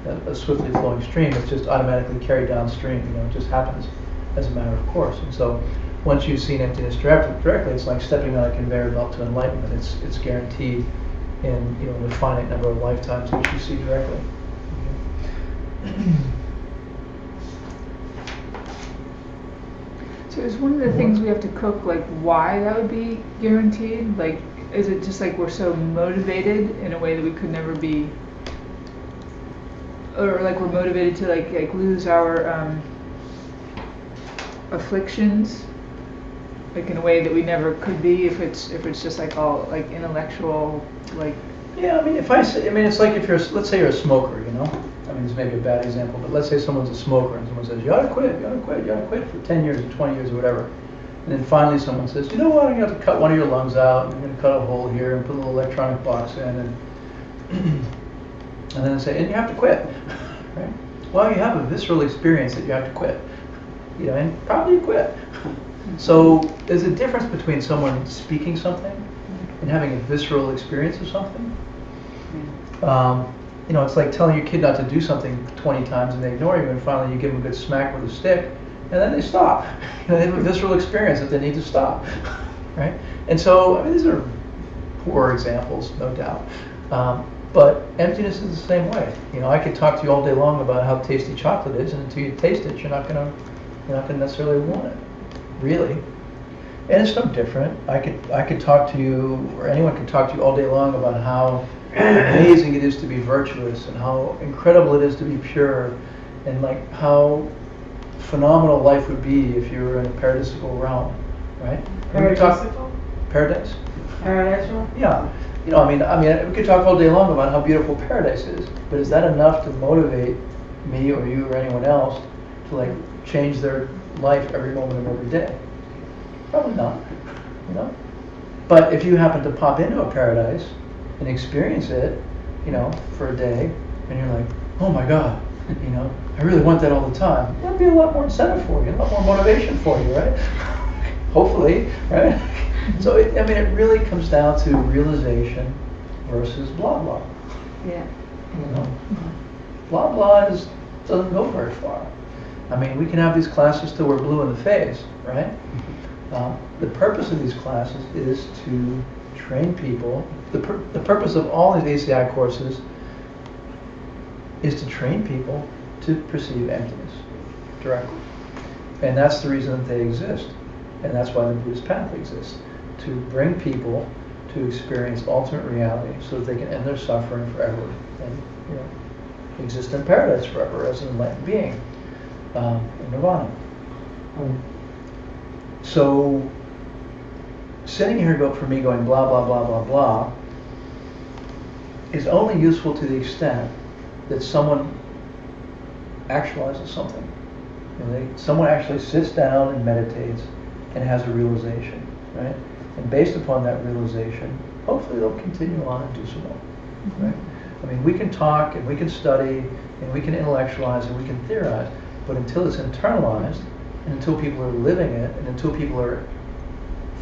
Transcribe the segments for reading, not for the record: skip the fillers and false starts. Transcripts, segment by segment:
a swiftly flowing stream. It's just automatically carried downstream. It just happens as a matter of course. And so, once you've seen emptiness directly, it's like stepping on a conveyor belt to enlightenment. It's guaranteed in the finite number of lifetimes which you see directly. So is one of the things we have to cook, like why that would be guaranteed? Like, is it just like we're so motivated in a way that we could never be, or like we're motivated to like lose our afflictions, like in a way that we never could be if it's just like all like intellectual, like. Yeah, I mean, it's like if let's say you're a smoker, I mean, this may be a bad example, but let's say someone's a smoker and someone says, you ought to quit for 10 years or 20 years or whatever. And then finally someone says, you know what, I'm going to cut one of your lungs out, and I'm going to cut a hole here and put a little electronic box in, and then they say, and you have to quit, right? Well, you have a visceral experience that you have to quit, and probably you quit. So there's a difference between someone speaking something and having a visceral experience of something. It's like telling your kid not to do something 20 times and they ignore you, and finally you give them a good smack with a stick, and then they stop. They have a visceral experience that they need to stop, right? And so, I mean, these are poor examples, no doubt. But emptiness is the same way. I could talk to you all day long about how tasty chocolate is, and until you taste it, you're not gonna necessarily want it, really. And it's no different. I could talk to you, or anyone could talk to you all day long about how amazing it is to be virtuous, and how incredible it is to be pure, and like how phenomenal life would be if you were in a paradisical realm, right? Paradisical? Paradise? Paradisical? Yeah. I mean, we could talk all day long about how beautiful paradise is, but is that enough to motivate me or you or anyone else to like change their life every moment of every day? Probably not. But if you happen to pop into a paradise and experience it, for a day, and you're like, oh my God, I really want that all the time. That'll be a lot more incentive for you, a lot more motivation for you, right? Hopefully, right? So it really comes down to realization versus blah blah. Yeah. Blah blah doesn't go very far. I mean, we can have these classes till we're blue in the face, right? The purpose of these classes is to train people. The purpose of all these ACI courses is to train people to perceive emptiness directly. And that's the reason that they exist. And that's why the Buddhist path exists. To bring people to experience ultimate reality so that they can end their suffering forever and exist in paradise forever as an enlightened being in nirvana. So sitting here for me going blah blah blah blah blah is only useful to the extent that someone actualizes something. Someone actually sits down and meditates and has a realization, right? And based upon that realization, hopefully they'll continue on and do some more, right? I mean, we can talk and we can study and we can intellectualize and we can theorize, but until it's internalized and until people are living it and until people are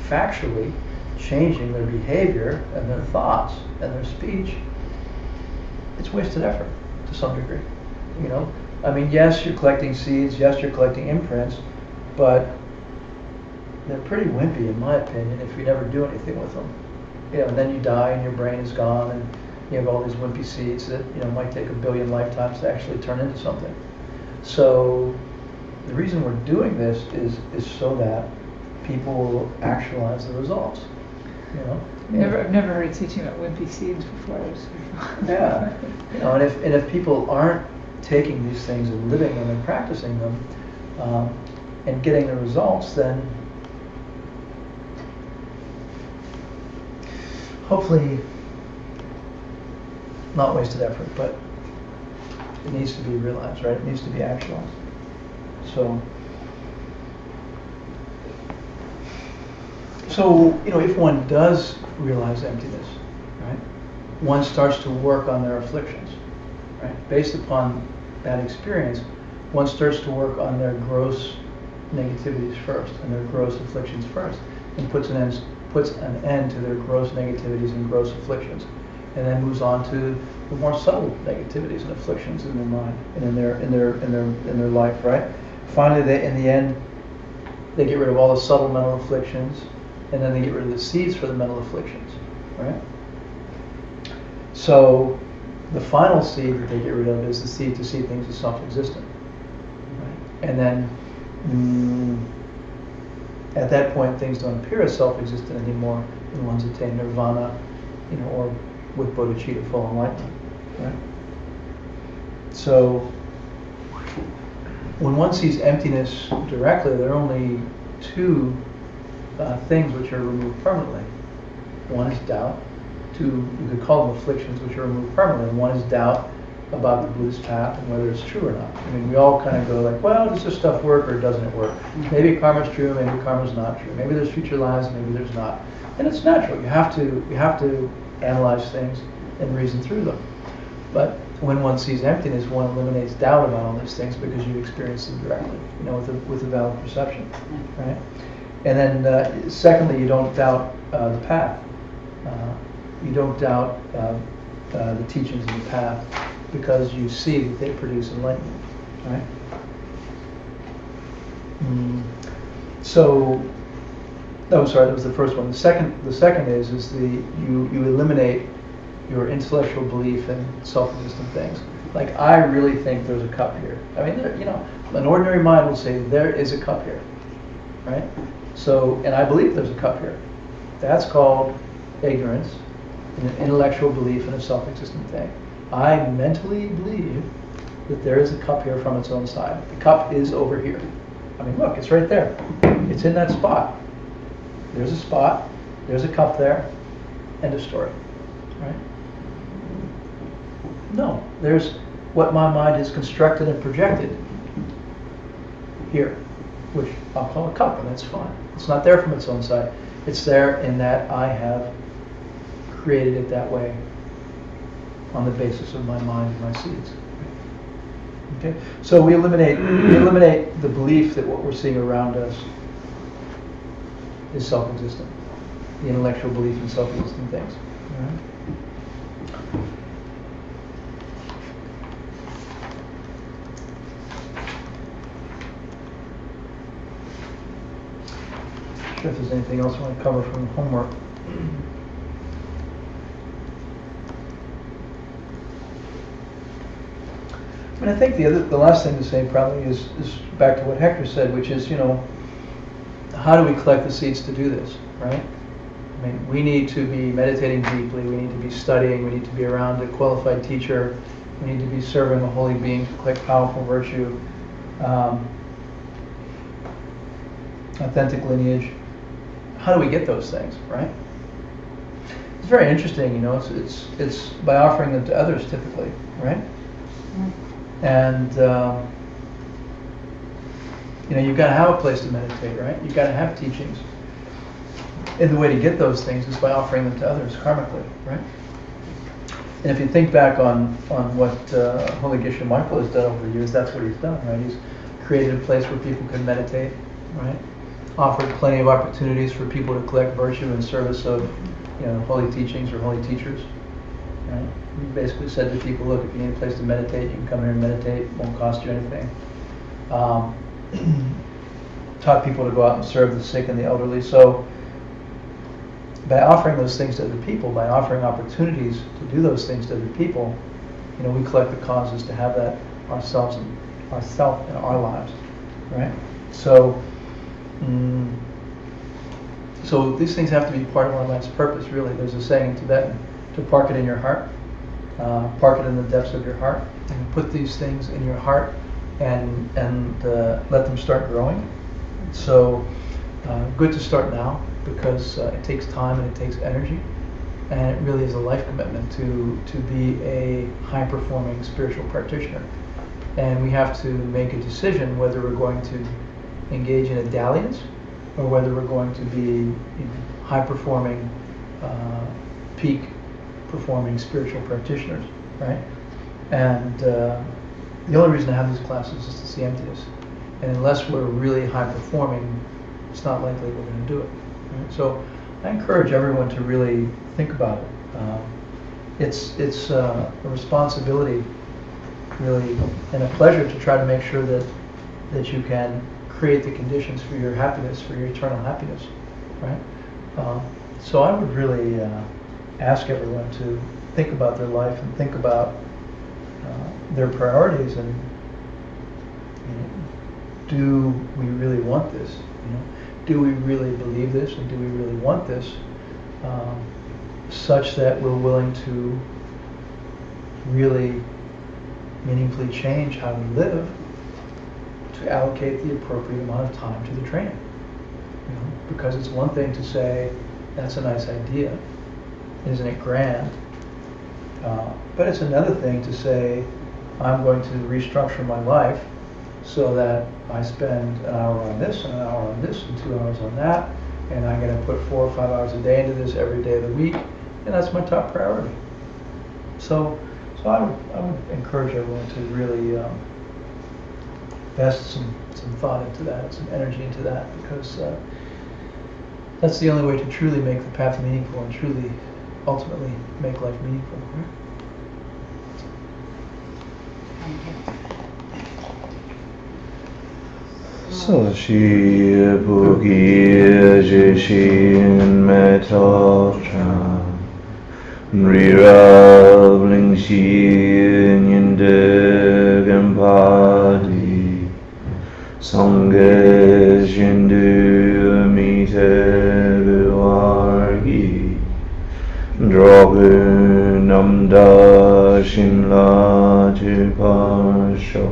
factually changing their behavior and their thoughts and their speech, it's wasted effort to some degree. I mean, yes, you're collecting seeds, yes, you're collecting imprints, but they're pretty wimpy, in my opinion, if you never do anything with them. And then you die and your brain is gone, and you have all these wimpy seeds that might take 1 billion lifetimes to actually turn into something. So the reason we're doing this is so that people will actualize the results. I've never heard a teaching about wimpy seeds before. Yeah. And if people aren't taking these things and living them and practicing them and getting the results, then hopefully not wasted effort, but it needs to be realized, right? It needs to be actualized. So if one does realize emptiness, right, one starts to work on their afflictions, right? Based upon that experience, one starts to work on their gross negativities first and their gross afflictions first, and puts an end to their gross negativities and gross afflictions. and then moves on to the more subtle negativities and afflictions in their mind and in their life, right? Finally, in the end, they get rid of all the subtle mental afflictions, and then they get rid of the seeds for the mental afflictions, right? So the final seed that they get rid of is the seed to see things as self-existent, right? And then at that point, things don't appear as self-existent anymore, and one's attain nirvana, or with bodhicitta, full enlightenment, right? So when one sees emptiness directly, there are only two things which are removed permanently. One is doubt. Two, you could call them afflictions, which are removed permanently. One is doubt about the Buddhist path and whether it's true or not. I mean, we all kind of go like, well, does this stuff work or doesn't it work? Maybe karma's true, maybe karma's not true. Maybe there's future lives, maybe there's not. And it's natural. You have to analyze things and reason through them. But when one sees emptiness, one eliminates doubt about all these things because you experience them directly, with a valid perception, right? And then, secondly, you don't doubt the path. You don't doubt the teachings of the path because you see that they produce enlightenment, right? So, sorry, that was the first one. The second is you eliminate your intellectual belief in self-existent things. Like, I really think there's a cup here. I mean, an ordinary mind will say there is a cup here, right? So, and I believe there's a cup here. That's called ignorance, and an intellectual belief in a self-existent thing. I mentally believe that there is a cup here from its own side. The cup is over here. I mean, look, it's right there. It's in that spot. There's a spot, there's a cup there, end of story, right? No, there's what my mind has constructed and projected here, which I'll call a cup, and that's fine. It's not there from its own side. It's there in that I have created it that way on the basis of my mind and my seeds. Okay, so we eliminate the belief that what we're seeing around us is self-existent, the intellectual belief in self-existent things. All right? Not sure if there's anything else I want to cover from homework. And I think the last thing to say probably is back to what Hector said, which is, how do we collect the seeds to do this, right? I mean, we need to be meditating deeply, we need to be studying, we need to be around a qualified teacher, we need to be serving a holy being to collect powerful virtue, authentic lineage. How do we get those things, right? It's very interesting, it's by offering them to others typically, right? And you've got to have a place to meditate, right? You've got to have teachings. And the way to get those things is by offering them to others karmically, right? And if you think back on what Holy Geshe Michael has done over the years, that's what he's done, right? He's created a place where people can meditate, right? Offered plenty of opportunities for people to collect virtue in service of, holy teachings or holy teachers, right? He basically said to people, look, if you need a place to meditate, you can come here and meditate. It won't cost you anything. Taught people to go out and serve the sick and the elderly. So by offering those things to other people, by offering opportunities to do those things to other people, we collect the causes to have that ourselves in our lives, right? So, so these things have to be part of our life's purpose, really. There's a saying in Tibetan, to park it in your heart. Park it in the depths of your heart, and put these things in your heart, and let them start growing. So, good to start now because it takes time and it takes energy, and it really is a life commitment to be a high-performing spiritual practitioner. And we have to make a decision whether we're going to engage in a dalliance or whether we're going to be high-performing, peak performing spiritual practitioners, right? And the only reason to have these classes is to see emptiness. And unless we're really high performing, it's not likely we're going to do it. Right? So I encourage everyone to really think about it. it's a responsibility, really, and a pleasure to try to make sure that you can create the conditions for your happiness, for your eternal happiness, right? So I would really ask everyone to think about their life and think about their priorities, and do we really want this? Do we really believe this, and do we really want this? Such that we're willing to really meaningfully change how we live to allocate the appropriate amount of time to the training. Because it's one thing to say, that's a nice idea, isn't it grand? But it's another thing to say, I'm going to restructure my life so that I spend an hour on this, and an hour on this, and 2 hours on that, and I'm going to put 4 or 5 hours a day into this every day of the week, and that's my top priority. So I would encourage everyone to really invest some thought into that, some energy into that, because that's the only way to truly make the path meaningful and truly, ultimately, make life meaningful. So she bugi jishin metocha Rira bling shi nyinde gempadi Sange shindu mite buargi Drogu namda shinla tuparsho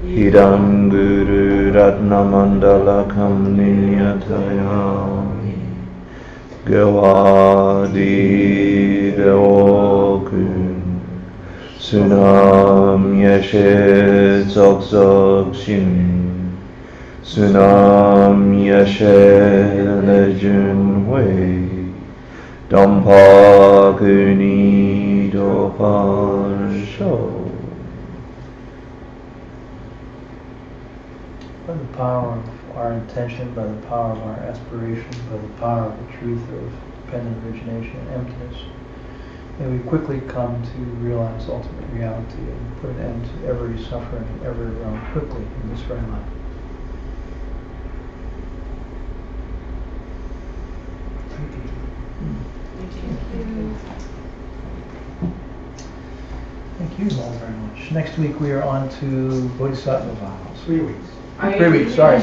Hidam Guru Ratnamandala Kam Ninyatayami Gawadi Gawokun Sunam Yashe Dzog Dzog Shin Sunam Yashe Lejun Hui Dampa Guni Dopar Show. By the power of our intention, by the power of our aspiration, by the power of the truth of dependent origination and emptiness, may we quickly come to realize ultimate reality and put an end to every suffering in every realm quickly in this very life. Thank you all very much. Next week we are on to Bodhisattva vows. 3 weeks. 3 weeks, sorry.